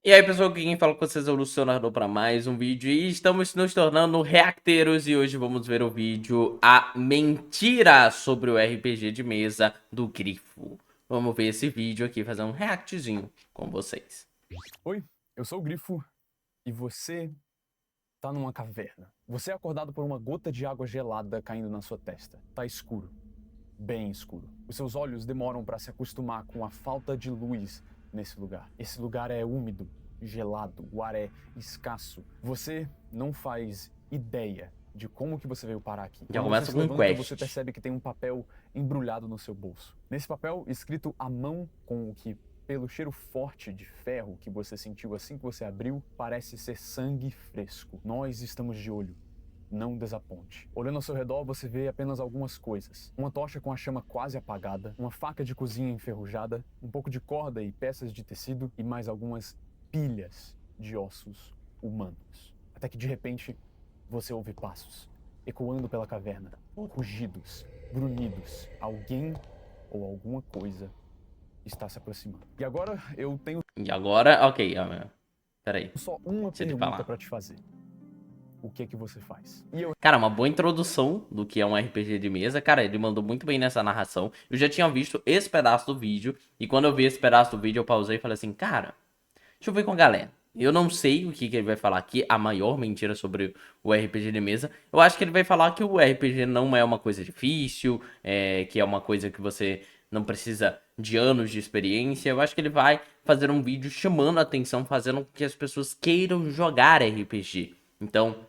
E aí, pessoal, aqui quem fala com vocês é o Lucionador para mais um vídeo e estamos nos tornando reacteiros e hoje vamos ver o vídeo A Mentira sobre o RPG de mesa do Grifo. Vamos ver esse vídeo aqui, fazer um reactzinho com vocês. Oi, eu sou o Grifo e você tá numa caverna. Você é acordado por uma gota de água gelada caindo na sua testa. Tá escuro, bem escuro. Os seus olhos demoram para se acostumar com a falta de luz nesse lugar. Esse lugar é úmido, gelado, o ar é escasso. Você não faz ideia de como que você veio parar aqui. Já Quando você começa se com um levanta, você quest. percebe que tem um papel embrulhado no seu bolso. Nesse papel, escrito à mão com o que, pelo cheiro forte de ferro que você sentiu assim que você abriu, parece ser sangue fresco. Nós estamos de olho. Não desaponte. Olhando ao seu redor, você vê apenas algumas coisas. Uma tocha com a chama quase apagada, uma faca de cozinha enferrujada, um pouco de corda e peças de tecido e mais algumas pilhas de ossos humanos. Até que de repente, você ouve passos ecoando pela caverna, rugidos, grunhidos. Alguém ou alguma coisa está se aproximando. E agora eu tenho E agora, ok, peraí, só uma deixa eu te pergunta falar. para te fazer. O que é que você faz? Cara, uma boa introdução do que é um RPG de mesa. Cara, ele mandou muito bem nessa narração. Eu já tinha visto esse pedaço do vídeo e quando eu vi esse pedaço do vídeo eu pausei e falei assim, cara, deixa eu ver com a galera. Eu não sei o que ele vai falar aqui, a maior mentira sobre o RPG de mesa. Eu acho que ele vai falar que o RPG não é uma coisa difícil, que é uma coisa que você não precisa de anos de experiência. Eu acho que ele vai fazer um vídeo chamando a atenção, fazendo com que as pessoas queiram jogar RPG. Então,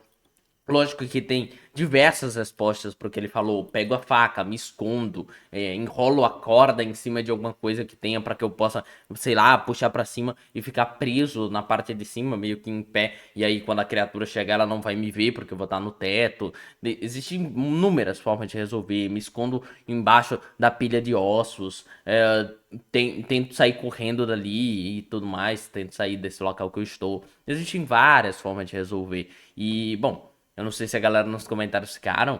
lógico que tem diversas respostas pro que ele falou. Pego a faca, me escondo, enrolo a corda em cima de alguma coisa que tenha para que eu possa, sei lá, puxar para cima e ficar preso na parte de cima, meio que em pé. E aí, quando a criatura chegar, ela não vai me ver porque eu vou estar no teto. Existem inúmeras formas de resolver. Me escondo embaixo da pilha de ossos. Tento sair correndo dali e tudo mais. Tento sair desse local que eu estou. Existem várias formas de resolver. E, bom. Eu não sei se a galera nos comentários ficaram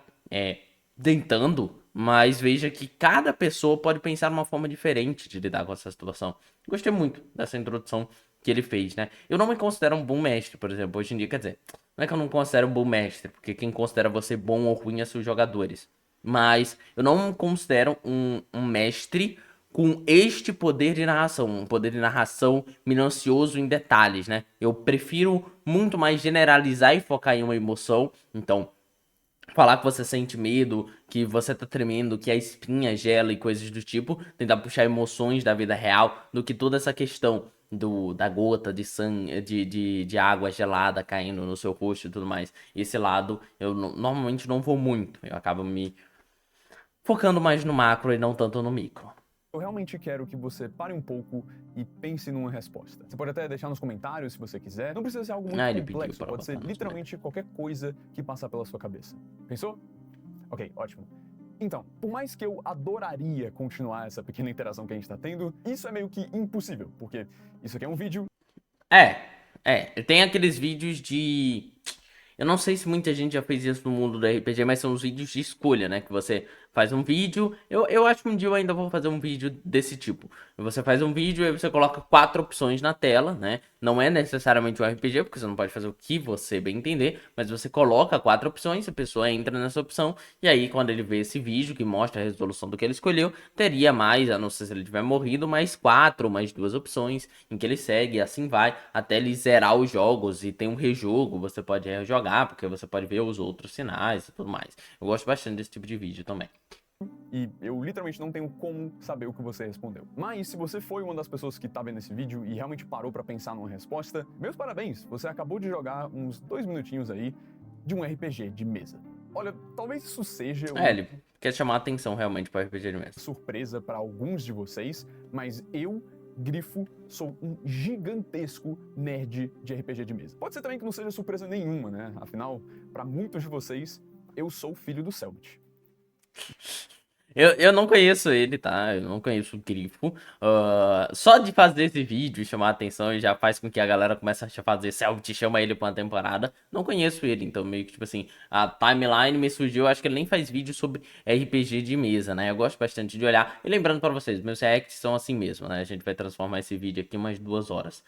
tentando, mas veja que cada pessoa pode pensar numa forma diferente de lidar com essa situação. Gostei muito dessa introdução que ele fez, né? Eu não me considero um bom mestre, por exemplo, hoje em dia, quer dizer, não é que eu não considero um bom mestre, porque quem considera você bom ou ruim é seus jogadores. Mas eu não me considero um mestre com este poder de narração, um poder de narração minucioso em detalhes, né? Eu prefiro muito mais generalizar e focar em uma emoção. Então, falar que você sente medo, que você tá tremendo, que a espinha gela e coisas do tipo, tentar puxar emoções da vida real, do que toda essa questão da gota de sangue, de água gelada caindo no seu rosto e tudo mais. Esse lado eu normalmente não vou muito. Eu acabo me focando mais no macro e não tanto no micro. Eu realmente quero que você pare um pouco e pense numa resposta. Você pode até deixar nos comentários se você quiser. Não precisa ser algo muito Ah, ele pediu complexo, para pode ser botar nos literalmente comentários. qualquer coisa que passar pela sua cabeça. Pensou? Ok, ótimo. Então, por mais que eu adoraria continuar essa pequena interação que a gente tá tendo, isso é meio que impossível, porque isso aqui é um vídeo. Tem aqueles vídeos de. Eu não sei se muita gente já fez isso no mundo do RPG, mas são os vídeos de escolha, né? Que você faz um vídeo. Eu acho que um dia eu ainda vou fazer um vídeo desse tipo. Você faz um vídeo e você coloca 4 opções na tela, né? Não é necessariamente um RPG, porque você não pode fazer o que você bem entender, mas você coloca 4 opções, a pessoa entra nessa opção, e aí quando ele vê esse vídeo que mostra a resolução do que ele escolheu, teria mais, a não ser se ele tiver morrido, mais 2 opções em que ele segue, e assim vai, até ele zerar os jogos e tem um rejogo, você pode rejogar, porque você pode ver os outros sinais e tudo mais. Eu gosto bastante desse tipo de vídeo também. E eu literalmente não tenho como saber o que você respondeu. Mas se você foi uma das pessoas que tá vendo esse vídeo e realmente parou pra pensar numa resposta, meus parabéns, você acabou de jogar uns 2 minutinhos aí de um RPG de mesa. Olha, talvez isso seja uma Ele quer chamar a atenção realmente para RPG mesmo. surpresa para alguns de vocês, mas eu, Grifo, sou um gigantesco nerd de RPG de mesa. Pode ser também que não seja surpresa nenhuma, né? Afinal, para muitos de vocês, eu sou o filho do Selbit. Eu não conheço ele, tá? Eu não conheço o Grifo. Só de fazer esse vídeo e chamar a atenção já faz com que a galera comece a fazer Selbit, chama ele pra uma temporada. Não conheço ele, então meio que tipo assim, a timeline me surgiu. Acho que ele nem faz vídeo sobre RPG de mesa, né? Eu gosto bastante de olhar. E lembrando pra vocês, meus reacts são assim mesmo, né? A gente vai transformar esse vídeo aqui em umas 2 horas.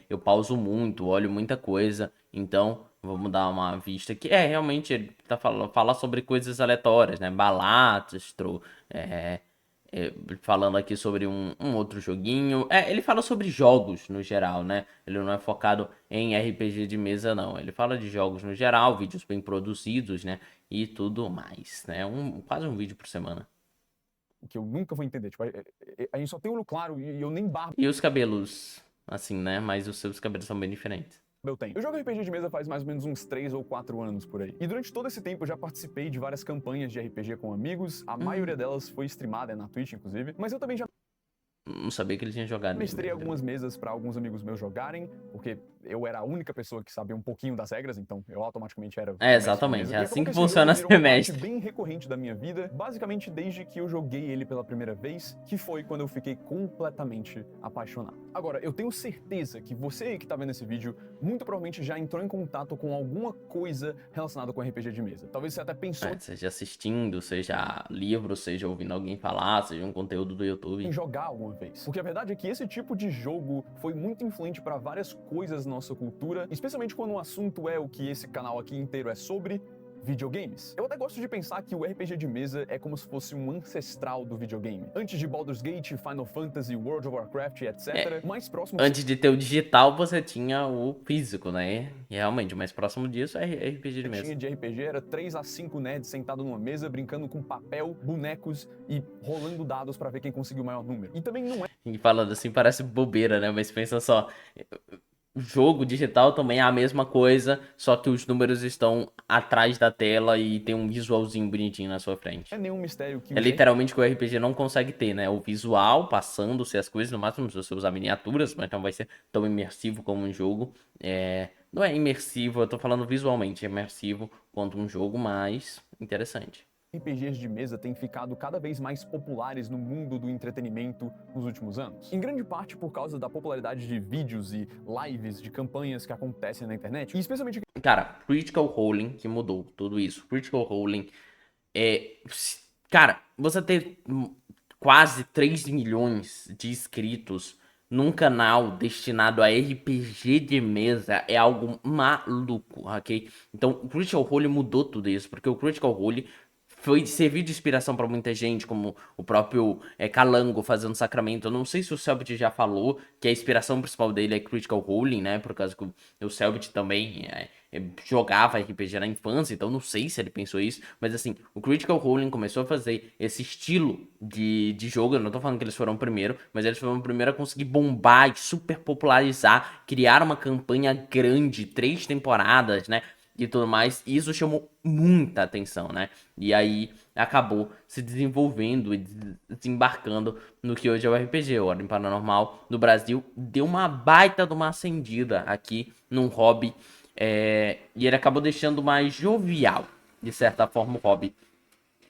Eu pauso muito, olho muita coisa, então. Vamos dar uma vista aqui. Realmente ele tá falando fala sobre coisas aleatórias, né? Balatro, é, falando aqui sobre um outro joguinho. Ele fala sobre jogos no geral, né? Ele não é focado em RPG de mesa, não. Ele fala de jogos no geral, vídeos bem produzidos, né? E tudo mais, né? Quase um vídeo por semana. O que eu nunca vou entender. Tipo, a gente só tem olho claro e eu nem barba E os cabelos, assim, né? Mas os seus cabelos são bem diferentes. eu tenho. Eu jogo RPG de mesa faz mais ou menos uns 3 ou 4 anos por aí. E durante todo esse tempo eu já participei de várias campanhas de RPG com amigos. A maioria delas foi streamada na Twitch, inclusive. Mas eu também já Não sabia que ele tinha jogado. mestrei algumas mesas para alguns amigos meus jogarem, porque eu era a única pessoa que sabia um pouquinho das regras, então eu automaticamente era o mestre da Exatamente. mesa. É E assim acabou que esse funciona jogo virou uma parte semestre. bem recorrente da minha vida, basicamente desde que eu joguei ele pela primeira vez, que foi quando eu fiquei completamente apaixonado. Agora, eu tenho certeza que você aí que tá vendo esse vídeo, muito provavelmente já entrou em contato com alguma coisa relacionada com RPG de mesa. Talvez você até pensou Seja assistindo, seja livro, seja ouvindo alguém falar, seja um conteúdo do em YouTube. jogar alguma vez. Porque a verdade é que esse tipo de jogo foi muito influente para várias coisas na nossa cultura, especialmente quando o assunto é o que esse canal aqui inteiro é sobre. Videogames. Eu até gosto de pensar que o RPG de mesa é como se fosse um ancestral do videogame. Antes de Baldur's Gate, Final Fantasy, World of Warcraft, etc., o mais próximo Antes de ter o digital, você tinha o físico, né? E realmente, o mais próximo disso é RPG de que mesa. tinha de RPG era 3 a 5 nerds sentados numa mesa, brincando com papel, bonecos e rolando dados para ver quem conseguiu o maior número. E também não é E falando assim, parece bobeira, né? Mas pensa só. O jogo digital também é a mesma coisa, só que os números estão atrás da tela e tem um visualzinho bonitinho na sua frente. nenhum mistério que É os literalmente o que o RPG não consegue ter, né? O visual passando-se as coisas, no máximo se você usar miniaturas, mas não vai ser tão imersivo como um jogo. Não é imersivo, eu tô falando visualmente imersivo quanto um jogo, mas interessante. RPGs de mesa têm ficado cada vez mais populares no mundo do entretenimento nos últimos anos. Em grande parte por causa da popularidade de vídeos e lives de campanhas que acontecem na internet, e especialmente Cara, Critical Role que mudou tudo isso. Critical Role é. Cara, você ter quase 3 milhões de inscritos num canal destinado a RPG de mesa é algo maluco, ok? Então, o Critical Role mudou tudo isso, porque o Critical Role foi servir de inspiração pra muita gente, como o próprio Calango fazendo Sacramento. Eu não sei se o Selbit já falou que a inspiração principal dele é Critical Role, né? Por causa que o Selbit também jogava RPG na infância, então não sei se ele pensou isso, mas assim, o Critical Role começou a fazer esse estilo de jogo. Eu não tô falando que eles foram o primeiro, mas eles foram o primeiro a conseguir bombar e super popularizar, criar uma campanha grande, 3 temporadas, né? E tudo mais, e isso chamou muita atenção, né? E aí acabou se desenvolvendo e desembarcando no que hoje é o RPG. O Ordem Paranormal no Brasil deu uma baita de uma acendida aqui num hobby, e ele acabou deixando mais jovial, de certa forma, o hobby.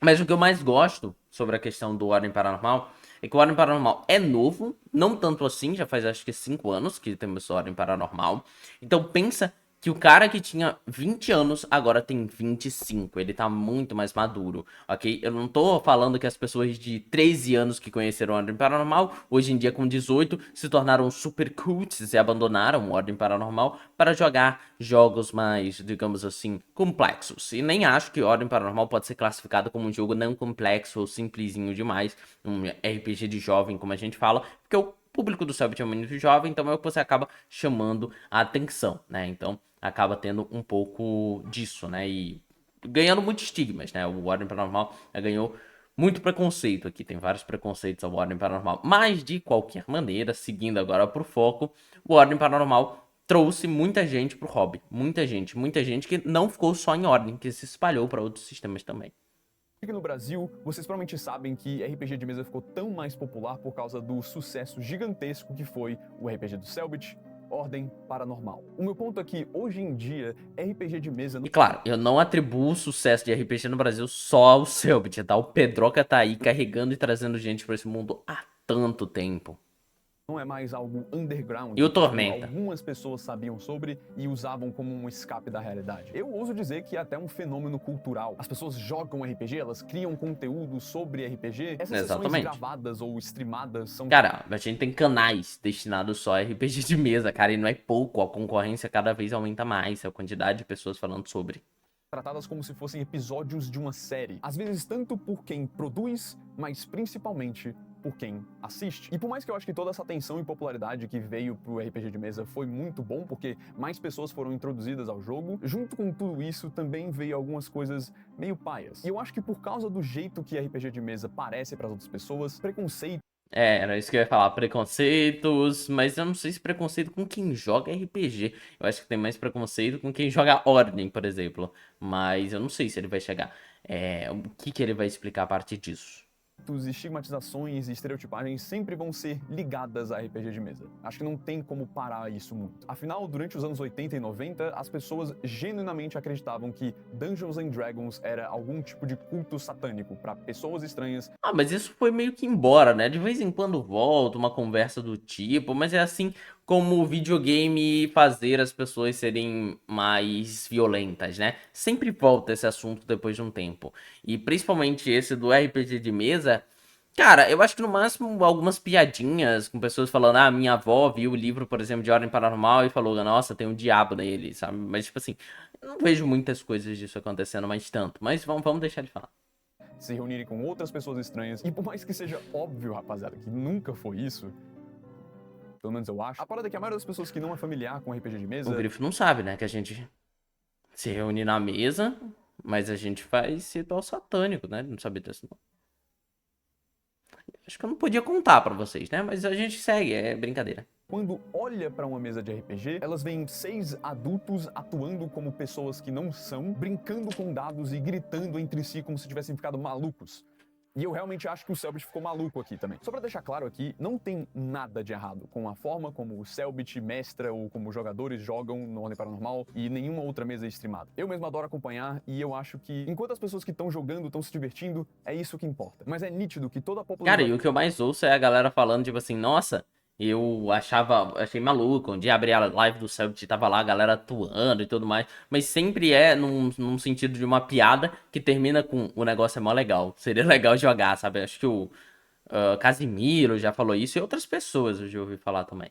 Mas o que eu mais gosto sobre a questão do Ordem Paranormal é que o Ordem Paranormal é novo, não tanto assim, já faz acho que 5 anos que temos Ordem Paranormal. Então pensa que o cara que tinha 20 anos agora tem 25, ele tá muito mais maduro, ok? Eu não tô falando que as pessoas de 13 anos que conheceram a Ordem Paranormal, hoje em dia com 18, se tornaram super cults e abandonaram a Ordem Paranormal para jogar jogos mais, digamos assim, complexos. E nem acho que Ordem Paranormal pode ser classificado como um jogo não complexo ou simplesinho demais, um RPG de jovem, como a gente fala, porque o público do Selbit é muito jovem, então é o que você acaba chamando a atenção, né? Então acaba tendo um pouco disso, né? E ganhando muitos estigmas, né? O Ordem Paranormal ganhou muito preconceito aqui, tem vários preconceitos ao Ordem Paranormal. Mas, de qualquer maneira, seguindo agora pro foco, o Ordem Paranormal trouxe muita gente pro hobby. Muita gente que não ficou só em Ordem, que se espalhou para outros sistemas também. aqui no Brasil, vocês provavelmente sabem que RPG de mesa ficou tão mais popular por causa do sucesso gigantesco que foi o RPG do Selbit, ordem paranormal. O meu ponto é que, hoje em dia, RPG de mesa E claro, eu não atribuo o sucesso de RPG no Brasil só ao Selbit, tá? O Pedroca tá aí carregando e trazendo gente pra esse mundo há tanto tempo. não é mais algo underground E o que tipo, Tormenta? algumas pessoas sabiam sobre e usavam como um escape da realidade. Eu ouso dizer que é até um fenômeno cultural. As pessoas jogam RPG, elas criam conteúdo sobre RPG. Essas sessões Exatamente. gravadas ou streamadas são... Cara, a gente tem canais destinados só a RPG de mesa, cara, e não é pouco. A concorrência cada vez aumenta mais, a quantidade de pessoas falando sobre. tratadas como se fossem episódios de uma série. Às vezes tanto por quem produz, mas principalmente por quem assiste. E por mais que eu acho que toda essa atenção e popularidade que veio pro RPG de mesa foi muito bom, porque mais pessoas foram introduzidas ao jogo, junto com tudo isso também veio algumas coisas meio paias. E eu acho que por causa do jeito que RPG de mesa parece para as outras pessoas, preconceito Era isso que eu ia falar, preconceitos, mas eu não sei se preconceito com quem joga RPG. Eu acho que tem mais preconceito com quem joga Ordem, por exemplo. Mas eu não sei se ele vai chegar. O que ele vai explicar a partir disso? estigmatizações e estereotipagens sempre vão ser ligadas a RPG de mesa. Acho que não tem como parar isso muito. Afinal, durante os anos 80 e 90, as pessoas genuinamente acreditavam que Dungeons and Dragons era algum tipo de culto satânico para pessoas estranhas. Ah, mas isso foi meio que embora, né? De vez em quando volta uma conversa do tipo, mas é assim como o videogame fazer as pessoas serem mais violentas, né? Sempre volta esse assunto depois de um tempo. E principalmente esse do RPG de mesa, cara, eu acho que no máximo algumas piadinhas com pessoas falando, ah, minha avó viu o livro, por exemplo, de Ordem Paranormal e falou, nossa, tem um diabo nele, sabe? Mas tipo assim, eu não vejo muitas coisas disso acontecendo mais tanto, mas vamos deixar de falar. Se reunirem com outras pessoas estranhas. E por mais que seja óbvio, rapaziada, que nunca foi isso, pelo menos eu acho, a parada é que a maioria das pessoas que não é familiar com RPG de mesa... O Grifo não sabe, né? Que a gente se reúne na mesa, mas a gente faz ritual satânico, né? Não sabia disso, não. Acho que eu não podia contar pra vocês, né? Mas a gente segue, é brincadeira. Quando olha pra uma mesa de RPG, elas veem 6 adultos atuando como pessoas que não são, brincando com dados e gritando entre si como se tivessem ficado malucos. E eu realmente acho que o Selbit ficou maluco aqui também. Só pra deixar claro aqui, não tem nada de errado com a forma como o Selbit mestra ou como os jogadores jogam no Ordem Paranormal e nenhuma outra mesa é streamada. Eu mesmo adoro acompanhar e eu acho que, enquanto as pessoas que estão jogando estão se divertindo, é isso que importa. Mas é nítido que toda a Cara, popularidade... e o que eu mais ouço é a galera falando, tipo assim, nossa, achei maluco. Um dia abri a live do Selbit, tava lá a galera atuando e tudo mais. Mas sempre é num sentido de uma piada que termina com o negócio é mó legal. Seria legal jogar, sabe? Acho que o Casimiro já falou isso e outras pessoas eu já ouvi falar também.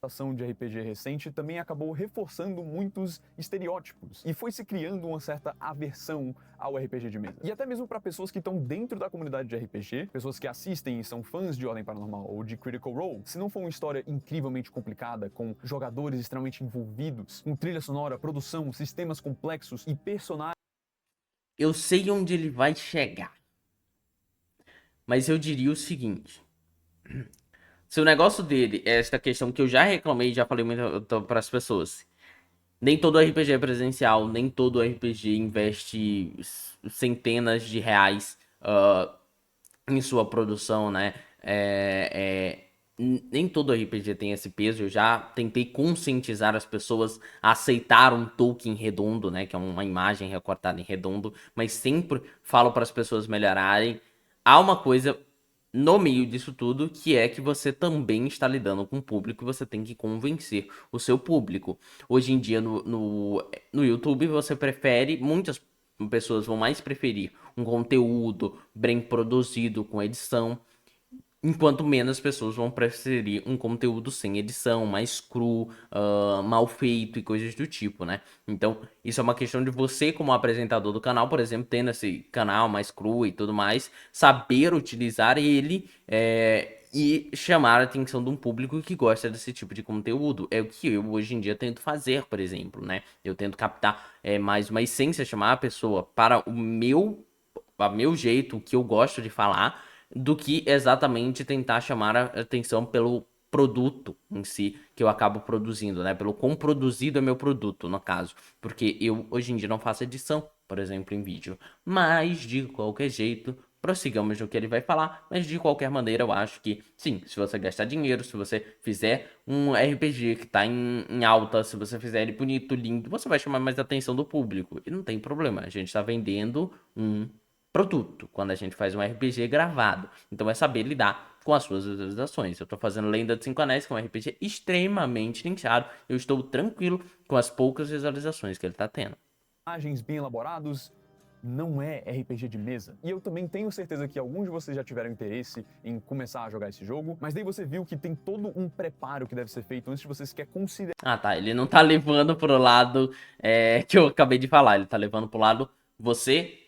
ação de RPG recente também acabou reforçando muitos estereótipos e foi se criando uma certa aversão ao RPG de mesa. E até mesmo para pessoas que estão dentro da comunidade de RPG, pessoas que assistem e são fãs de Ordem Paranormal ou de Critical Role, se não for uma história incrivelmente complicada, com jogadores extremamente envolvidos, com trilha sonora, produção, sistemas complexos e personagens... Eu sei onde ele vai chegar. Mas eu diria o seguinte. Se o negócio dele é esta questão que eu já reclamei, já falei muito para as pessoas. Nem todo RPG é presencial, nem todo RPG investe centenas de reais em sua produção, né? Nem todo RPG tem esse peso. Eu já tentei conscientizar as pessoas a aceitar um token redondo, né? Que é uma imagem recortada em redondo. Mas sempre falo para as pessoas melhorarem. Há uma coisa no meio disso tudo, que é que você também está lidando com o público e você tem que convencer o seu público. Hoje em dia, no YouTube, você prefere, muitas pessoas vão mais preferir um conteúdo bem produzido, com edição, enquanto menos pessoas vão preferir um conteúdo sem edição, mais cru, mal feito e coisas do tipo, né? Então, isso é uma questão de você, como apresentador do canal, por exemplo, tendo esse canal mais cru e tudo mais, saber utilizar ele e chamar a atenção de um público que gosta desse tipo de conteúdo. É o que eu hoje em dia tento fazer, por exemplo, né? Eu tento captar mais uma essência, chamar a pessoa para o meu jeito, o que eu gosto de falar, do que exatamente tentar chamar a atenção pelo produto em si que eu acabo produzindo, né? Pelo quão produzido é meu produto, no caso. Porque eu, hoje em dia, não faço edição, por exemplo, em vídeo. Mas, de qualquer jeito, prossigamos no que ele vai falar, mas de qualquer maneira eu acho que, sim, se você gastar dinheiro, se você fizer um RPG que tá em alta, se você fizer ele bonito, lindo, você vai chamar mais a atenção do público. E não tem problema, a gente tá vendendo um produto quando a gente faz um RPG gravado. Então é saber lidar com as suas visualizações. Eu tô fazendo Lenda dos Cinco Anéis, que é um RPG extremamente nichado. Eu estou tranquilo com as poucas visualizações que ele tá tendo. Personagens bem elaborados, não é RPG de mesa. E eu também tenho certeza que alguns de vocês já tiveram interesse em começar a jogar esse jogo, mas daí você viu que tem todo um preparo que deve ser feito antes de você sequer considerar Ah, tá. Ele não tá levando pro lado que eu acabei de falar. Ele tá levando pro lado você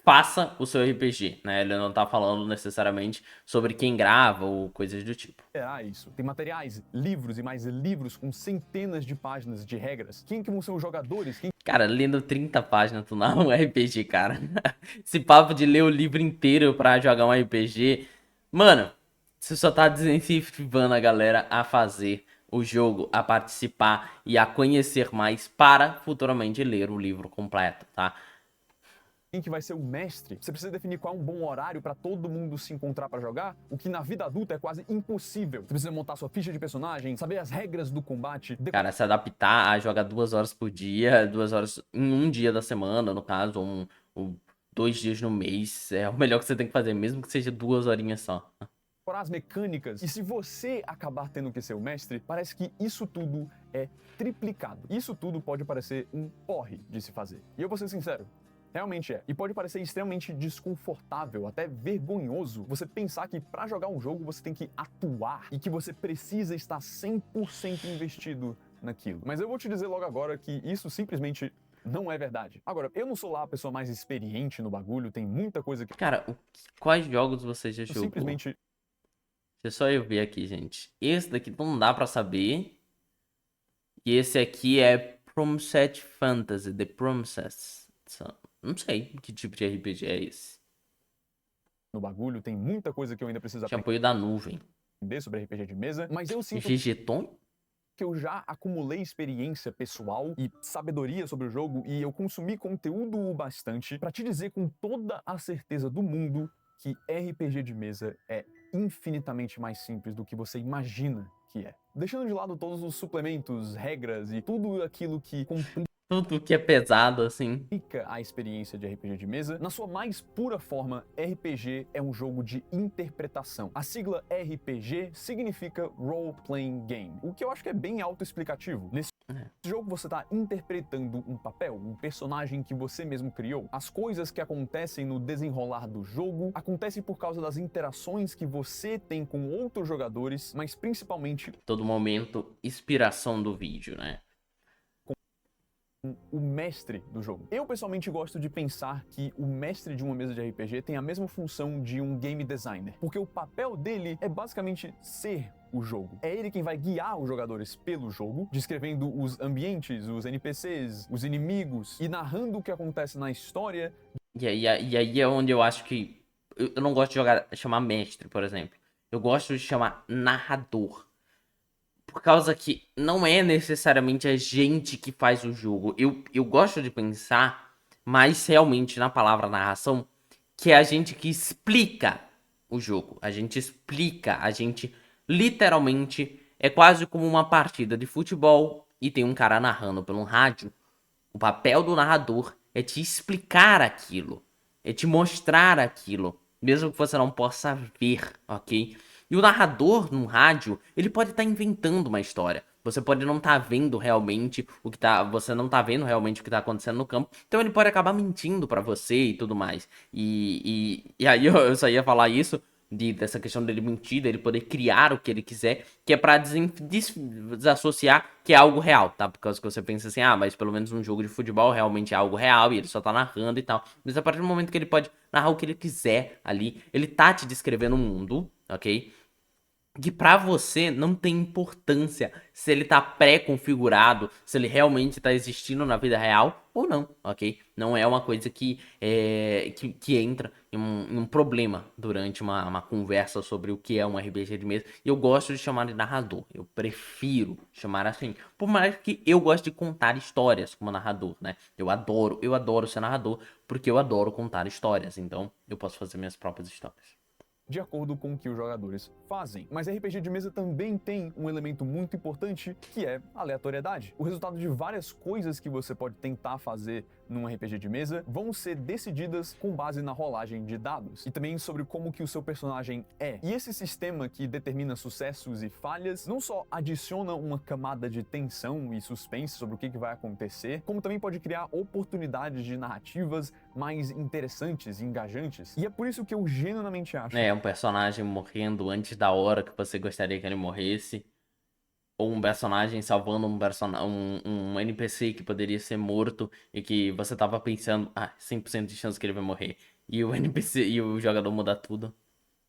faça o seu RPG, né? Ele não tá falando necessariamente sobre quem grava ou coisas do tipo. isso. Tem materiais, livros e mais livros com centenas de páginas de regras. Quem que vão ser os jogadores? Quem Cara, lendo 30 páginas, tu não é um RPG, cara. Esse papo de ler o livro inteiro pra jogar um RPG. Mano, você só tá desincentivando a galera a fazer o jogo, a participar e a conhecer mais para futuramente ler o livro completo, tá? quem que vai ser o mestre? Você precisa definir qual é um bom horário para todo mundo se encontrar para jogar, o que na vida adulta é quase impossível. Você precisa montar sua ficha de personagem, saber as regras do combate. Cara, se adaptar a jogar 2 horas por dia, 2 horas em um dia da semana, no caso, ou 2 dias no mês, é o melhor que você tem que fazer, mesmo que seja 2 horinhas só. Decorar as mecânicas. E se você acabar tendo que ser o mestre, parece que isso tudo é triplicado. Isso tudo pode parecer um porre de se fazer. E eu vou ser sincero, realmente é. E pode parecer extremamente desconfortável, até vergonhoso, você pensar que para jogar um jogo você tem que atuar e que você precisa estar 100% investido naquilo. Mas eu vou te dizer logo agora que isso simplesmente não é verdade. Agora, eu não sou lá a pessoa mais experiente no bagulho, tem muita coisa que Cara, quais jogos você já jogou? simplesmente Deixa só eu ver aqui, gente. Esse daqui não dá pra saber. E esse aqui é Promised Fantasy, The Promises. Não sei que tipo de RPG é esse. no bagulho, tem muita coisa que eu ainda preciso Tinha apoio da nuvem. aprender sobre RPG de mesa, mas eu sinto GGton? que eu já acumulei experiência pessoal e sabedoria sobre o jogo e eu consumi conteúdo o bastante pra te dizer com toda a certeza do mundo que RPG de mesa é infinitamente mais simples do que você imagina que é. Deixando de lado todos os suplementos, regras e tudo aquilo que Tudo que é pesado, assim. complica a experiência de RPG de mesa, na sua mais pura forma, RPG é um jogo de interpretação. A sigla RPG significa Role Playing Game, o que eu acho que é bem autoexplicativo. Nesse jogo você está interpretando um papel, um personagem que você mesmo criou. As coisas que acontecem no desenrolar do jogo acontecem por causa das interações que você tem com outros jogadores, mas principalmente Todo momento, inspiração do vídeo, né? o mestre do jogo. Eu pessoalmente gosto de pensar que o mestre de uma mesa de RPG tem a mesma função de um game designer, porque o papel dele é basicamente ser o jogo. É ele quem vai guiar os jogadores pelo jogo, descrevendo os ambientes, os NPCs, os inimigos e narrando o que acontece na história. E aí é onde eu acho que... Eu não gosto de chamar mestre, por exemplo. Eu gosto de chamar narrador. Por causa que não é necessariamente a gente que faz o jogo. Eu gosto de pensar mais realmente na palavra narração, que é a gente que explica o jogo. A gente explica, a gente literalmente é quase como uma partida de futebol e tem um cara narrando pelo rádio. O papel do narrador é te explicar aquilo, é te mostrar aquilo, mesmo que você não possa ver, ok? E o narrador no rádio, ele pode estar inventando uma história. Você pode não estar vendo realmente o que tá, você não tá vendo realmente o que tá acontecendo no campo. Então ele pode acabar mentindo pra você e tudo mais. E aí eu só ia falar isso dessa questão dele mentir, dele poder criar o que ele quiser, que é pra desassociar que é algo real, tá? Por causa que você pensa assim, ah, mas pelo menos um jogo de futebol realmente é algo real e ele só tá narrando e tal. Mas a partir do momento que ele pode narrar o que ele quiser ali, ele tá te descrevendo um mundo, ok? que pra você não tem importância se ele tá pré-configurado, se ele realmente tá existindo na vida real ou não, ok? Não é uma coisa que entra em um problema durante uma conversa sobre o que é um RPG de mesa. E eu gosto de chamar de narrador, eu prefiro chamar assim. Por mais que eu goste de contar histórias como narrador, né? Eu adoro ser narrador, porque eu adoro contar histórias, então eu posso fazer minhas próprias histórias. De acordo com o que os jogadores fazem. Mas RPG de mesa também tem um elemento muito importante, que é aleatoriedade. O resultado de várias coisas que você pode tentar fazer num RPG de mesa vão ser decididas com base na rolagem de dados e também sobre como que o seu personagem é. E esse sistema que determina sucessos e falhas não só adiciona uma camada de tensão e suspense sobre o que vai acontecer, como também pode criar oportunidades de narrativas mais interessantes e engajantes. E é por isso que eu genuinamente acho É, um personagem morrendo antes da hora que você gostaria que ele morresse. Ou um personagem salvando um NPC que poderia ser morto e que você tava pensando, 100% de chance que ele vai morrer. E o NPC e o jogador muda tudo.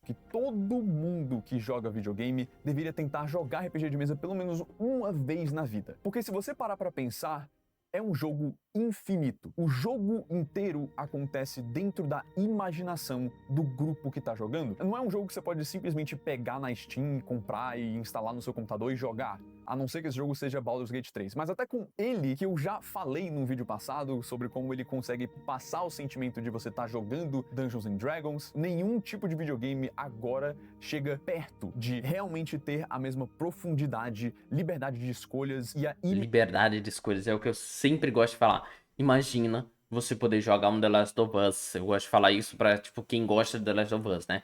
que todo mundo que joga videogame deveria tentar jogar RPG de mesa pelo menos uma vez na vida. Porque se você parar pra pensar, é um jogo infinito. O jogo inteiro acontece dentro da imaginação do grupo que tá jogando. Não é um jogo que você pode simplesmente pegar na Steam, comprar e instalar no seu computador e jogar. A não ser que esse jogo seja Baldur's Gate 3. Mas até com ele, que eu já falei num vídeo passado sobre como ele consegue passar o sentimento de você estar jogando Dungeons and Dragons, nenhum tipo de videogame agora chega perto de realmente ter a mesma profundidade, liberdade de escolhas e a Liberdade de escolhas é o que eu sempre gosto de falar. Imagina você poder jogar um The Last of Us. Eu gosto de falar isso pra, tipo, quem gosta de The Last of Us, né?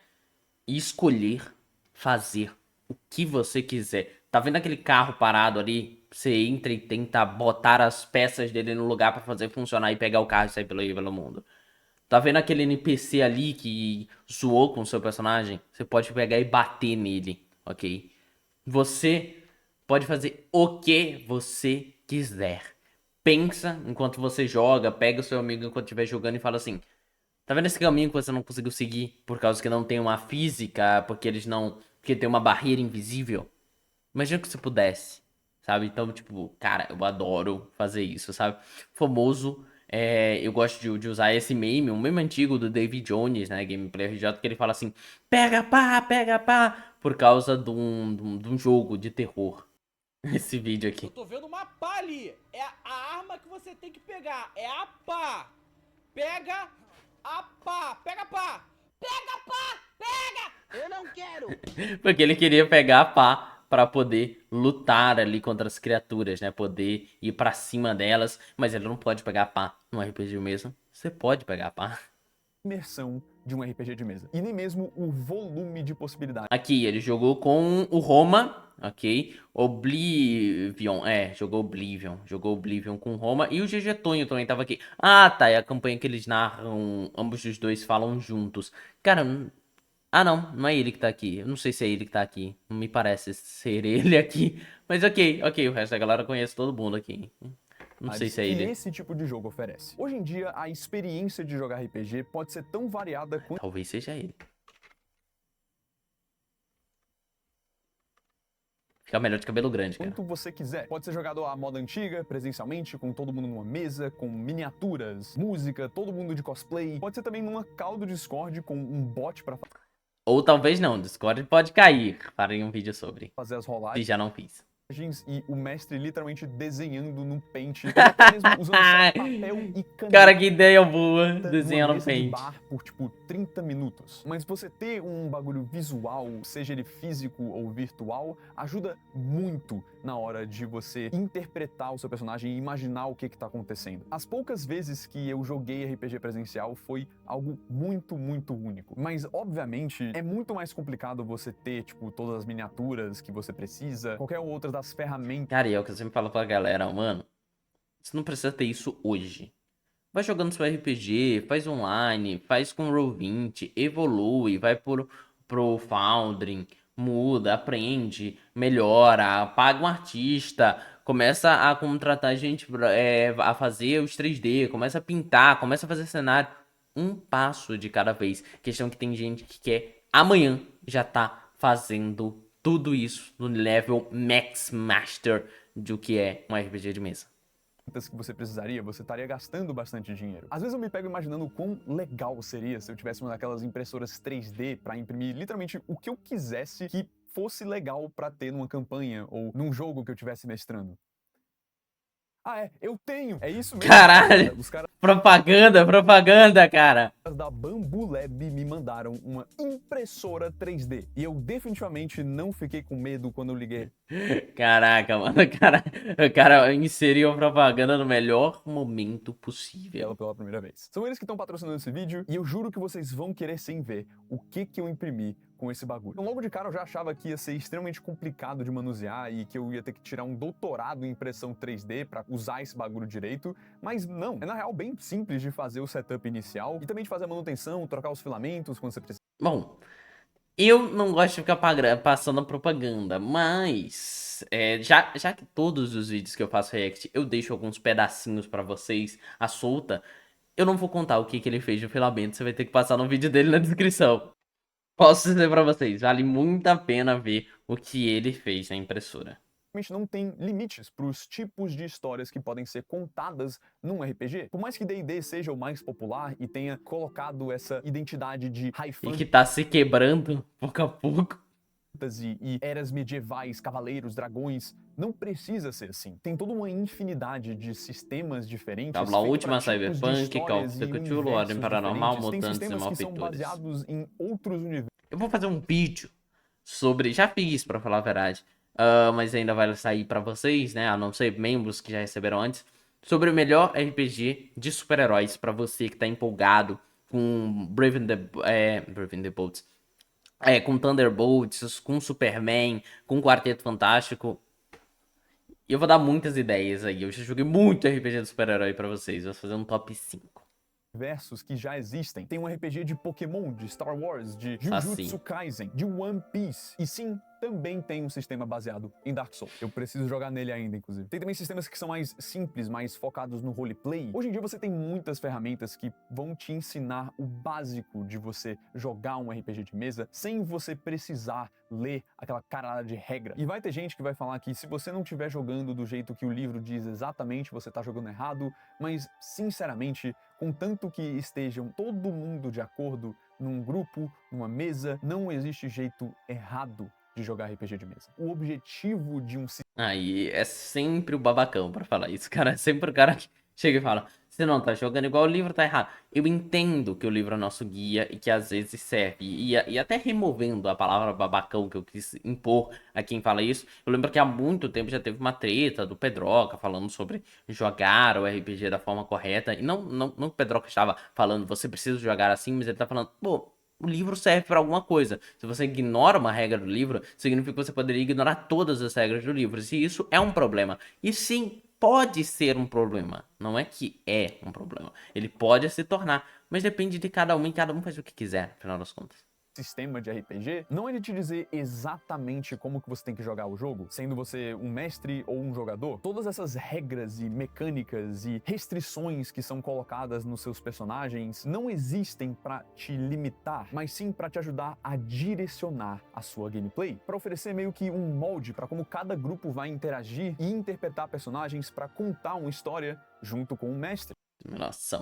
E escolher fazer o que você quiser. Tá vendo aquele carro parado ali? Você entra e tenta botar as peças dele no lugar pra fazer funcionar e pegar o carro e sair pelo mundo. Tá vendo aquele NPC ali que zoou com o seu personagem? Você pode pegar e bater nele, ok? Você pode fazer o que você quiser. Pensa enquanto você joga, pega o seu amigo enquanto estiver jogando e fala assim: tá vendo esse caminho que você não conseguiu seguir por causa que não tem uma física, porque eles não. Porque tem uma barreira invisível? Imagina que você pudesse, sabe? Então, tipo, cara, eu adoro fazer isso, sabe? Famoso, eu gosto de usar esse meme, um meme antigo do David Jones, né? Gameplay RJ, que ele fala assim: pega pá, por causa de um jogo de terror. Esse vídeo Eu aqui. tô vendo uma pá ali. É a arma que você tem que pegar. É a pá. Pega a pá. Pega a pá. Pega a pá. Pega. Eu não quero. Porque ele queria pegar a pá pra poder lutar ali contra as criaturas, né? Poder ir pra cima delas. Mas ele não pode pegar a pá no RPG mesmo. Você pode pegar a pá. imersão de um RPG de mesa. E nem mesmo o volume de possibilidades. Aqui, ele jogou com o Roma, ok? Oblivion, jogou Oblivion. Jogou Oblivion com Roma. E o GG Tonho também tava aqui. Ah, tá, é a campanha que eles narram, ambos os dois falam juntos. Cara, não é ele que tá aqui. Eu não sei se é ele que tá aqui. Não me parece ser ele aqui. Mas ok, o resto da galera conhece todo mundo aqui. Não sei se é Que ele. esse tipo de jogo oferece. Hoje em dia, a experiência de jogar RPG pode ser tão variada Talvez seja ele. Fica melhor de cabelo grande, cara. quanto você quiser. Pode ser jogado à moda antiga, presencialmente, com todo mundo numa mesa, com miniaturas, música, todo mundo de cosplay. Pode ser também numa call do Discord com um bot pra Ou talvez não, Discord pode cair. Farei um vídeo sobre. fazer as Se rolagens. já não fiz. E o mestre literalmente desenhando no Paint, ou até mesmo usando só papel e caneta. Cara, que ideia boa. Numa Desenhar no mesa de Paint. bar por tipo 30 minutos. Mas você ter um bagulho visual, seja ele físico ou virtual, ajuda muito na hora de você interpretar o seu personagem e imaginar o que tá acontecendo. As poucas vezes que eu joguei RPG presencial foi algo muito, muito único. Mas, obviamente, é muito mais complicado você ter, tipo, todas as miniaturas que você precisa, qualquer outra das ferramentas. Cara, e é o que eu sempre falo pra galera, mano. Você não precisa ter isso hoje. Vai jogando seu RPG, faz online, faz com Roll20, evolui, vai pro Foundry, muda, aprende, melhora, paga um artista, começa a contratar gente a fazer os 3D, começa a pintar, começa a fazer cenário. Um passo de cada vez. Questão que tem gente que quer amanhã já tá fazendo tudo isso no level Max Master do que é um RPG de mesa. Que você precisaria, você estaria gastando bastante dinheiro. Às vezes eu me pego imaginando o quão legal seria se eu tivesse uma daquelas impressoras 3D para imprimir literalmente o que eu quisesse que fosse legal para ter numa campanha ou num jogo que eu estivesse mestrando. Ah, eu tenho! É isso mesmo! Caralho! Os caras Propaganda, cara! da Bambu Lab me mandaram uma impressora 3D. E eu definitivamente não fiquei com medo quando eu liguei Caraca, mano, o cara inseriu a propaganda no melhor momento possível. ela pela primeira vez. São eles que estão patrocinando esse vídeo e eu juro que vocês vão querer sim ver o que eu imprimi com esse bagulho. Então, logo de cara eu já achava que ia ser extremamente complicado de manusear e que eu ia ter que tirar um doutorado em impressão 3D para usar esse bagulho direito, mas não. É na real bem simples de fazer o setup inicial e também de fazer a manutenção, trocar os filamentos quando você precisa. Bom, eu não gosto de ficar passando propaganda, mas já que todos os vídeos que eu faço react eu deixo alguns pedacinhos pra vocês à solta, eu não vou contar o que ele fez no filamento, você vai ter que passar no vídeo dele na descrição. Posso dizer pra vocês, vale muito a pena ver o que ele fez na impressora. Não tem limites para os tipos de histórias que podem ser contadas num RPG. Por mais que D&D seja o mais popular e tenha colocado essa identidade de high E fantasy que tá se quebrando pouco a pouco. e eras medievais, cavaleiros, dragões, não precisa ser assim. Tem toda uma infinidade de sistemas diferentes. Fábula Última, tipos de Cyberpunk, Call of histórias e Cthulhu, Ordem universos Paranormal, diferentes. Tem Mutantes e sistemas que são Malfeitores. baseados em outros universos. Eu vou fazer um vídeo sobre... Já fiz, pra falar a verdade. Mas ainda vai sair pra vocês, né? A não ser membros que já receberam antes. Sobre o melhor RPG de super-heróis pra você que tá empolgado com Brave the Bolts. Com Thunderbolts, com Superman, com Quarteto Fantástico. E eu vou dar muitas ideias aí. Eu já joguei muito RPG de super-herói pra vocês. Vou fazer um top 5. Universos que já existem. Tem um RPG de Pokémon, de Star Wars, de Assim. Jujutsu Kaisen, de One Piece. E sim, também tem um sistema baseado em Dark Souls. Eu preciso jogar nele ainda, inclusive. Tem também sistemas que são mais simples, mais focados no roleplay. Hoje em dia você tem muitas ferramentas que vão te ensinar o básico de você jogar um RPG de mesa sem você precisar ler aquela caralhada de regra. E vai ter gente que vai falar que se você não estiver jogando do jeito que o livro diz exatamente, você tá jogando errado, mas sinceramente, contanto que estejam todo mundo de acordo num grupo, numa mesa, não existe jeito errado de jogar RPG de mesa. O objetivo de um Aí é sempre o babacão pra falar isso, cara. É sempre o cara que chega e fala: você não tá jogando igual o livro, tá errado. Eu entendo que o livro é nosso guia e que às vezes serve. E até removendo a palavra babacão que eu quis impor a quem fala isso, eu lembro que há muito tempo já teve uma treta do Pedroca falando sobre jogar o RPG da forma correta. E não que o Pedroca estava falando, você precisa jogar assim, mas ele tá falando, pô, o livro serve para alguma coisa. Se você ignora uma regra do livro, significa que você poderia ignorar todas as regras do livro. E isso é um problema. E sim, pode ser um problema. Não é que é um problema. Ele pode se tornar, mas depende de cada um e cada um faz o que quiser, no final das contas. Sistema de RPG não é de te dizer exatamente como que você tem que jogar o jogo, sendo você um mestre ou um jogador. Todas essas regras e mecânicas e restrições que são colocadas nos seus personagens não existem para te limitar, mas sim para te ajudar a direcionar a sua gameplay, para oferecer meio que um molde para como cada grupo vai interagir e interpretar personagens para contar uma história junto com o mestre.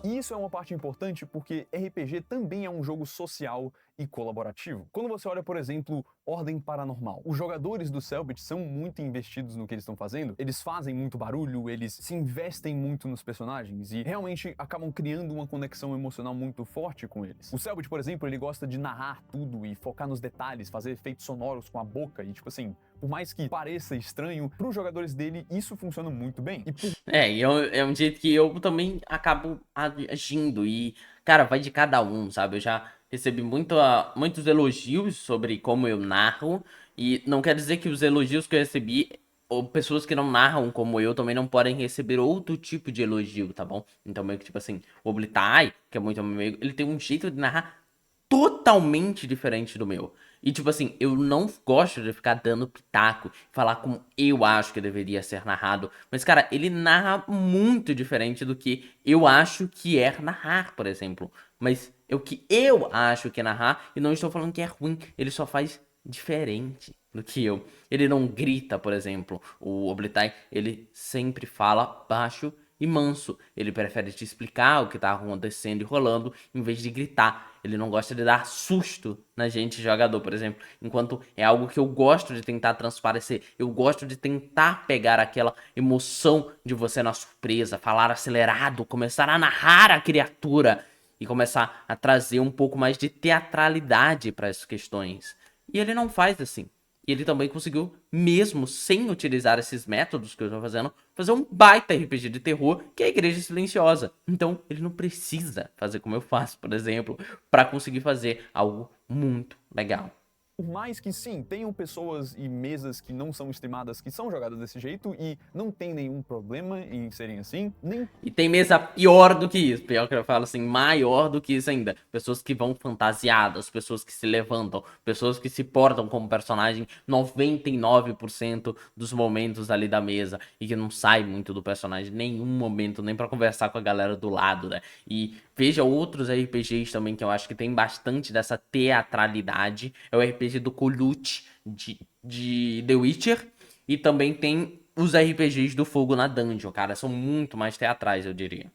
E isso é uma parte importante porque RPG também é um jogo social e colaborativo. Quando você olha, por exemplo, Ordem Paranormal, os jogadores do Cellbit são muito investidos no que eles estão fazendo, eles fazem muito barulho, eles se investem muito nos personagens e realmente acabam criando uma conexão emocional muito forte com eles. O Cellbit, por exemplo, ele gosta de narrar tudo e focar nos detalhes, fazer efeitos sonoros com a boca e tipo assim, por mais que pareça estranho, para os jogadores dele isso funciona muito bem. E é um jeito que eu também acabo agindo e, cara, vai de cada um, sabe? Eu já recebi muitos elogios sobre como eu narro e não quer dizer que os elogios que eu recebi, ou pessoas que não narram como eu também não podem receber outro tipo de elogio, tá bom? Então meio que tipo assim, o Oblitai, que é muito amigo, ele tem um jeito de narrar totalmente diferente do meu. E tipo assim, eu não gosto de ficar dando pitaco, falar como eu acho que deveria ser narrado. Mas cara, ele narra muito diferente do que eu acho que é narrar, por exemplo. Mas é o que eu acho que é narrar, e não estou falando que é ruim, ele só faz diferente. do que eu. Ele não grita, por exemplo. O Oblitai, ele sempre fala baixo e manso. Ele prefere te explicar o que tá acontecendo e rolando, em vez de gritar. Ele não gosta de dar susto na gente jogador, por exemplo. Enquanto é algo que eu gosto de tentar transparecer. Eu gosto de tentar pegar aquela emoção de você na surpresa, falar acelerado, começar a narrar a criatura e começar a trazer um pouco mais de teatralidade para as questões. E ele não faz assim. E ele também conseguiu, mesmo sem utilizar esses métodos que eu tô fazendo, fazer um baita RPG de terror, que é a Igreja Silenciosa. Então, ele não precisa fazer como eu faço, por exemplo, para conseguir fazer algo muito legal. Por mais que sim, tenham pessoas e mesas que não são streamadas, que são jogadas desse jeito e não tem nenhum problema em serem assim, nem E tem mesa pior do que isso. Pior que eu falo assim, maior do que isso ainda. Pessoas que vão fantasiadas, pessoas que se levantam, pessoas que se portam como personagem 99% dos momentos ali da mesa. E que não sai muito do personagem em nenhum momento, nem pra conversar com a galera do lado, né? E veja outros RPGs também que eu acho que tem bastante dessa teatralidade. É o RPG do Colucci de The Witcher. E também tem os RPGs do Fogo na Dungeon, cara. São muito mais teatrais, eu diria.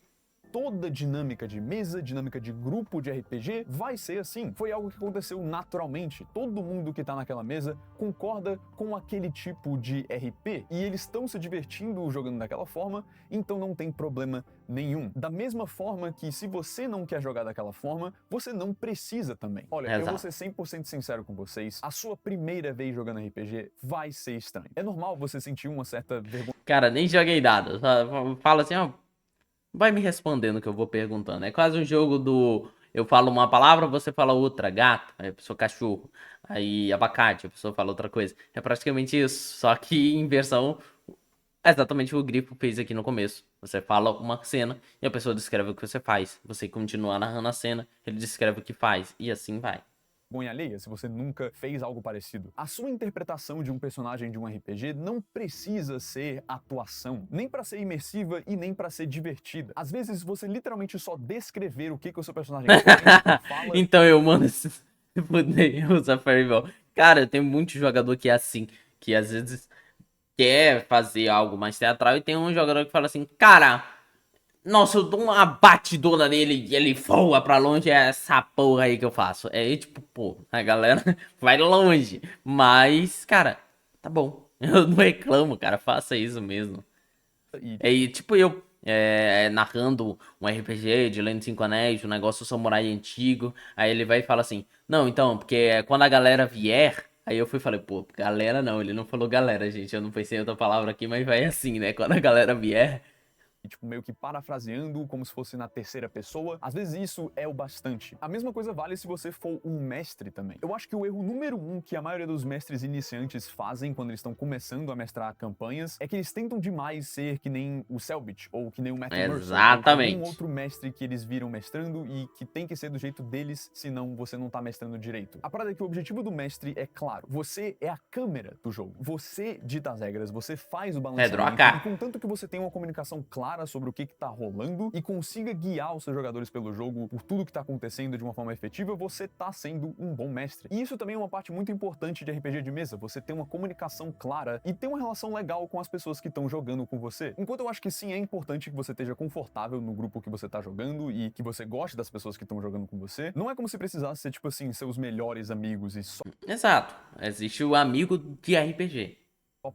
toda dinâmica de mesa, dinâmica de grupo de RPG vai ser assim. Foi algo que aconteceu naturalmente. Todo mundo que tá naquela mesa concorda com aquele tipo de RP e eles estão se divertindo jogando daquela forma, então não tem problema nenhum. Da mesma forma que se você não quer jogar daquela forma, você não precisa também. Olha, eu vou ser 100% sincero com vocês, a sua primeira vez jogando RPG vai ser estranho. É normal você sentir uma certa vergonha. Cara, nem joguei nada. Só fala assim, ó. Vai me respondendo que eu vou perguntando. É quase um jogo do. Eu falo uma palavra, você fala outra. Gato, aí a pessoa cachorro. Aí abacate, a pessoa fala outra coisa. É praticamente isso. Só que em versão. Exatamente o que o Grifo fez aqui no começo. Você fala uma cena e a pessoa descreve o que você faz. Você continua narrando a cena, ele descreve o que faz. E assim vai. Vergonha alheia se você nunca fez algo parecido. A sua interpretação de um personagem de um RPG não precisa ser atuação, nem pra ser imersiva e nem pra ser divertida. Às vezes você literalmente só descrever o que o seu personagem faz, fala. Então eu mando esses. Usa Fairball. Cara, tem muito jogador que é assim, que às vezes quer fazer algo mais teatral e tem um jogador que fala assim, cara, nossa, eu dou uma batidona nele e ele voa pra longe, é essa porra aí que eu faço. É tipo, pô, a galera vai longe. Mas, cara, tá bom. Eu não reclamo, cara, faça isso mesmo. E tipo eu, narrando um RPG de Lenda dos Cinco Anéis, um negócio samurai antigo. Aí ele vai e fala assim, não, então, porque quando a galera vier. Aí eu fui e falei, pô, galera não, ele não falou galera, gente. Eu não pensei em outra palavra aqui, mas vai assim, né? Quando a galera vier. Tipo, meio que parafraseando, como se fosse na terceira pessoa. Às vezes isso é o bastante. A mesma coisa vale se você for um mestre também. Eu acho que o erro número 1 que a maioria dos mestres iniciantes fazem quando eles estão começando a mestrar campanhas é que eles tentam demais ser que nem o Selbit, ou que nem o Matthew Mercer, ou Exatamente. algum outro mestre que eles viram mestrando e que tem que ser do jeito deles, senão você não tá mestrando direito. A parada é que o objetivo do mestre é claro. Você é a câmera do jogo. Você dita as regras, você faz o balanceamento. E contanto que você tenha uma comunicação clara sobre o que tá rolando e consiga guiar os seus jogadores pelo jogo, por tudo que tá acontecendo de uma forma efetiva, você tá sendo um bom mestre. E isso também é uma parte muito importante de RPG de mesa, você ter uma comunicação clara e ter uma relação legal com as pessoas que estão jogando com você. Enquanto eu acho que sim, é importante que você esteja confortável no grupo que você tá jogando e que você goste das pessoas que estão jogando com você, não é como se precisasse ser, tipo assim, seus melhores amigos e só Exato. Existe o amigo de RPG.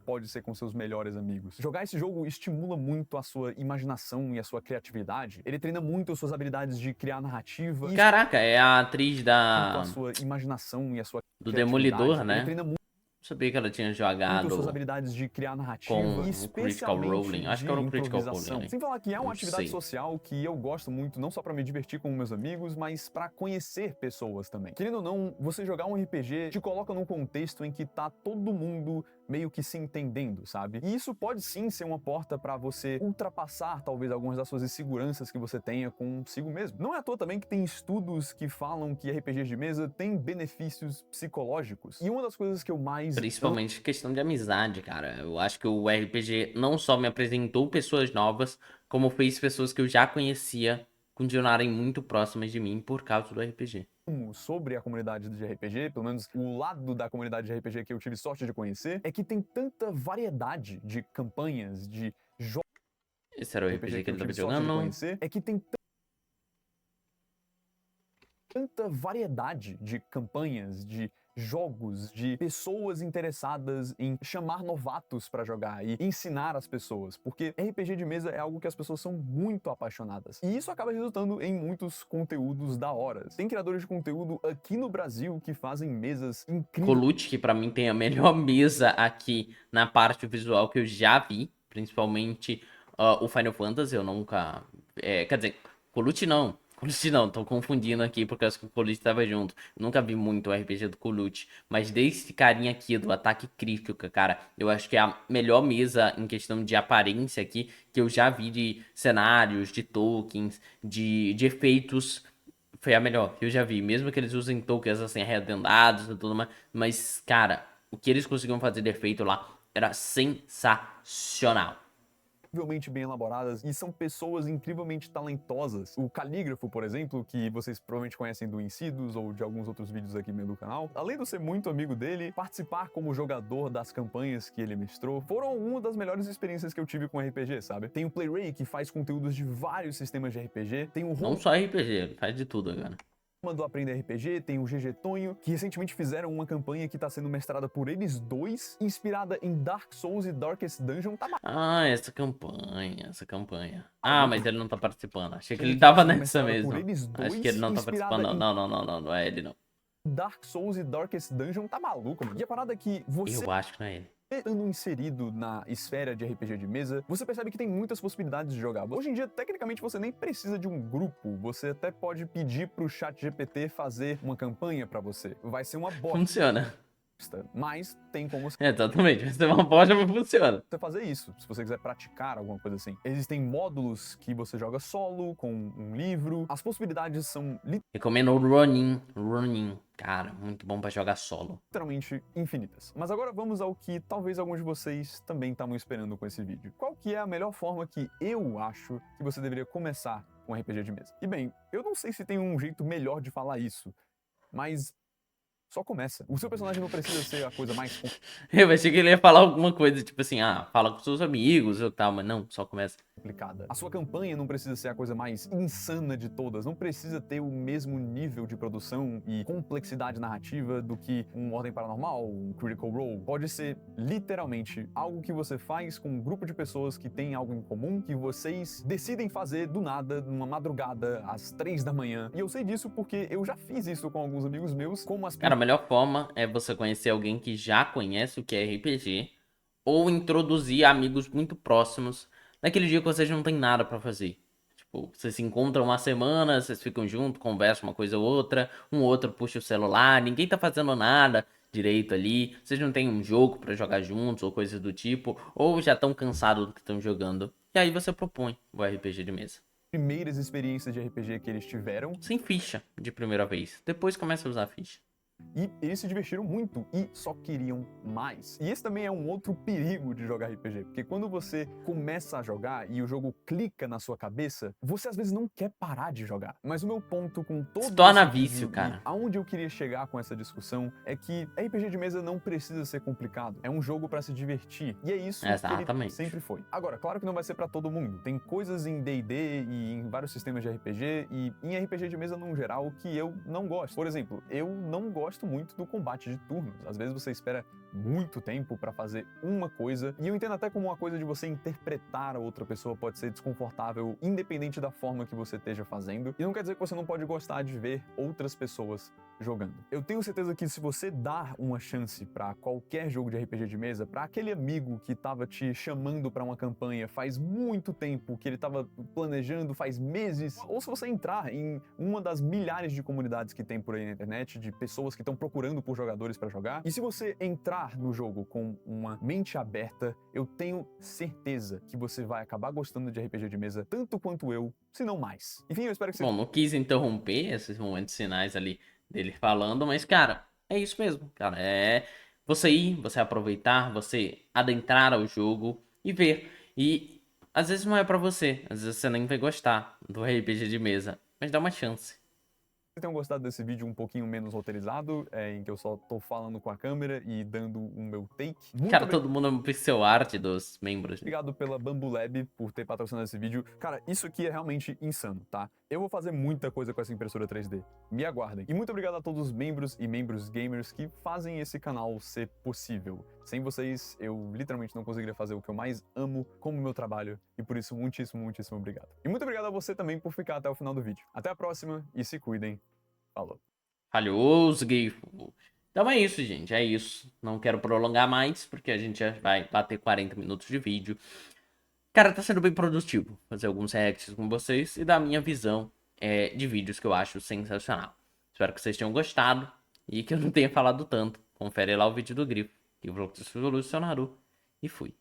pode ser com seus melhores amigos. Jogar esse jogo estimula muito a sua imaginação e a sua criatividade. Ele treina muito as suas habilidades de criar narrativa. Caraca, é a atriz A sua imaginação e a sua do Demolidor, né? Ele treina muito Não sabia que ela tinha as jogado suas habilidades de criar narrativa com e o Critical especialmente Role. Acho que era o de Critical improvisação. Role. Sem falar que é uma Não atividade sei. social que eu gosto muito, não só pra me divertir com meus amigos, mas pra conhecer pessoas também. Querendo ou não, você jogar um RPG te coloca num contexto em que tá todo mundo meio que se entendendo, sabe? E isso pode sim ser uma porta pra você ultrapassar talvez algumas das suas inseguranças que você tenha consigo mesmo. Não é à toa também que tem estudos que falam que RPGs de mesa têm benefícios psicológicos. E uma das coisas que eu mais Principalmente questão de amizade, cara. Eu acho que o RPG não só me apresentou pessoas novas, como fez pessoas que eu já conhecia continuarem muito próximas de mim por causa do RPG. sobre a comunidade de RPG, pelo menos o lado da comunidade de RPG que eu tive sorte de conhecer, é que tem tanta variedade de campanhas, de jogos Esse era o de RPG RPG que que eu ele tava tive sorte de jogando. conhecer, é que tem tanta variedade de campanhas, de jogos, de pessoas interessadas em chamar novatos pra jogar e ensinar as pessoas, porque RPG de mesa é algo que as pessoas são muito apaixonadas. E isso acaba resultando em muitos conteúdos da hora. Tem criadores de conteúdo aqui no Brasil que fazem mesas incríveis. Colucci, que pra mim tem a melhor mesa aqui na parte visual que eu já vi, principalmente o Final Fantasy, eu nunca... quer dizer, Colucci não, tô confundindo aqui porque acho que o Colucci tava junto. Eu nunca vi muito o RPG do Colucci, mas desse carinha aqui do Ataque Crítico, cara, eu acho que é a melhor mesa em questão de aparência aqui que eu já vi de cenários, de tokens, de efeitos. Foi a melhor que eu já vi. Mesmo que eles usem tokens assim arredondados e tudo mais. Mas, cara, o que eles conseguiam fazer de efeito lá era sensacional. Incrivelmente bem elaboradas e são pessoas incrivelmente talentosas. O Calígrafo, por exemplo, que vocês provavelmente conhecem do Insidos ou de alguns outros vídeos aqui do canal, além de eu ser muito amigo dele, participar como jogador das campanhas que ele mestrou foram uma das melhores experiências que eu tive com RPG, sabe? Tem o Playray, que faz conteúdos de vários sistemas de RPG, tem o Não só RPG, ele faz de tudo, cara. do Aprender RPG, tem o GG Tonho, que recentemente fizeram uma campanha que tá sendo mestrada por eles dois, inspirada em Dark Souls e Darkest Dungeon. Tá Ah, essa campanha. Ah, mas ele não tá participando. Achei que ele Ele tava tá sendo nessa mestrada por mesmo. eles Acho dois, que ele não tá inspirada participando. em Não é ele não. Dark Souls e Darkest Dungeon. Tá maluco, mano? E a parada é que você Eu acho que não é ele. estando inserido na esfera de RPG de mesa, você percebe que tem muitas possibilidades de jogar. Hoje em dia, tecnicamente, você nem precisa de um grupo. Você até pode pedir pro chat GPT fazer uma campanha pra você. Vai ser uma bosta, Funciona. mas tem como você Exatamente. Vai ser uma bosta, mas funciona. fazer isso, se você quiser praticar alguma coisa assim. Existem módulos que você joga solo, com um livro. As possibilidades são Recomendo o Ronin. Cara, muito bom pra jogar solo. literalmente infinitas. Mas agora vamos ao que talvez alguns de vocês também estavam esperando com esse vídeo. Qual que é a melhor forma que eu acho que você deveria começar com RPG de mesa? E bem, eu não sei se tem um jeito melhor de falar isso, mas só começa. O seu personagem não precisa ser a coisa mais Eu achei que ele ia falar alguma coisa, tipo assim, fala com seus amigos ou tal, mas não, só começa. complicada. A sua campanha não precisa ser a coisa mais insana de todas, não precisa ter o mesmo nível de produção e complexidade narrativa do que um Ordem Paranormal, um Critical Role. Pode ser literalmente algo que você faz com um grupo de pessoas que tem algo em comum, que vocês decidem fazer do nada, numa madrugada, às 3 da manhã. E eu sei disso porque eu já fiz isso com alguns amigos meus, como as Cara, a melhor forma é você conhecer alguém que já conhece o que é RPG ou introduzir amigos muito próximos naquele dia que vocês não tem nada pra fazer. Tipo, vocês se encontram uma semana, vocês ficam juntos, conversam uma coisa ou outra, um outro puxa o celular, ninguém tá fazendo nada direito ali, vocês não têm um jogo pra jogar juntos ou coisas do tipo, ou já estão cansados do que estão jogando. E aí você propõe o RPG de mesa. primeiras experiências de RPG que eles tiveram, Sem ficha de primeira vez. Depois começa a usar ficha. e eles se divertiram muito e só queriam mais. E esse também é um outro perigo de jogar RPG, porque quando você começa a jogar e o jogo clica na sua cabeça, você às vezes não quer parar de jogar. Mas o meu ponto com todo Se torna esse vício, vídeo cara. e aonde eu queria chegar com essa discussão é que RPG de mesa não precisa ser complicado. É um jogo pra se divertir. E é isso que ele Exatamente. sempre foi. Agora, claro que não vai ser pra todo mundo. Tem coisas em D&D e em vários sistemas de RPG e em RPG de mesa no geral que eu não gosto. Por exemplo, eu não gosto muito do combate de turnos. Às vezes você espera muito tempo pra fazer uma coisa, e eu entendo até como uma coisa de você interpretar a outra pessoa pode ser desconfortável, independente da forma que você esteja fazendo, e não quer dizer que você não pode gostar de ver outras pessoas jogando. Eu tenho certeza que se você dar uma chance pra qualquer jogo de RPG de mesa, pra aquele amigo que tava te chamando pra uma campanha faz muito tempo, que ele tava planejando faz meses, ou se você entrar em uma das milhares de comunidades que tem por aí na internet, de pessoas que estão procurando por jogadores pra jogar, e se você entrar no jogo com uma mente aberta, eu tenho certeza que você vai acabar gostando de RPG de mesa tanto quanto eu, se não mais. Enfim, eu espero que você Bom, não quis interromper esses momentos finais ali dele falando, mas, cara, é isso mesmo, cara. É você ir, você aproveitar, você adentrar ao jogo e ver. E às vezes não é pra você, às vezes você nem vai gostar do RPG de mesa, mas dá uma chance. tenham gostado desse vídeo um pouquinho menos roteirizado, em que eu só tô falando com a câmera e dando o meu take. Muito Cara, todo mundo ama pixel art dos membros. obrigado pela Bambu Lab por ter patrocinado esse vídeo. Cara, isso aqui é realmente insano, tá? Eu vou fazer muita coisa com essa impressora 3D. Me aguardem. E muito obrigado a todos os membros e membros gamers que fazem esse canal ser possível. Sem vocês, eu literalmente não conseguiria fazer o que eu mais amo como meu trabalho. E por isso, muitíssimo, muitíssimo obrigado. E muito obrigado a você também por ficar até o final do vídeo. Até a próxima e se cuidem. Falou. Falhou, gay. Então é isso, gente. É isso. Não quero prolongar mais, porque a gente já vai bater 40 minutos de vídeo. Cara, tá sendo bem produtivo fazer alguns reacts com vocês e dar a minha visão de vídeos que eu acho sensacional. Espero que vocês tenham gostado e que eu não tenha falado tanto. Confere lá o vídeo do Grifo, que o Vlog Solucionaru. E fui.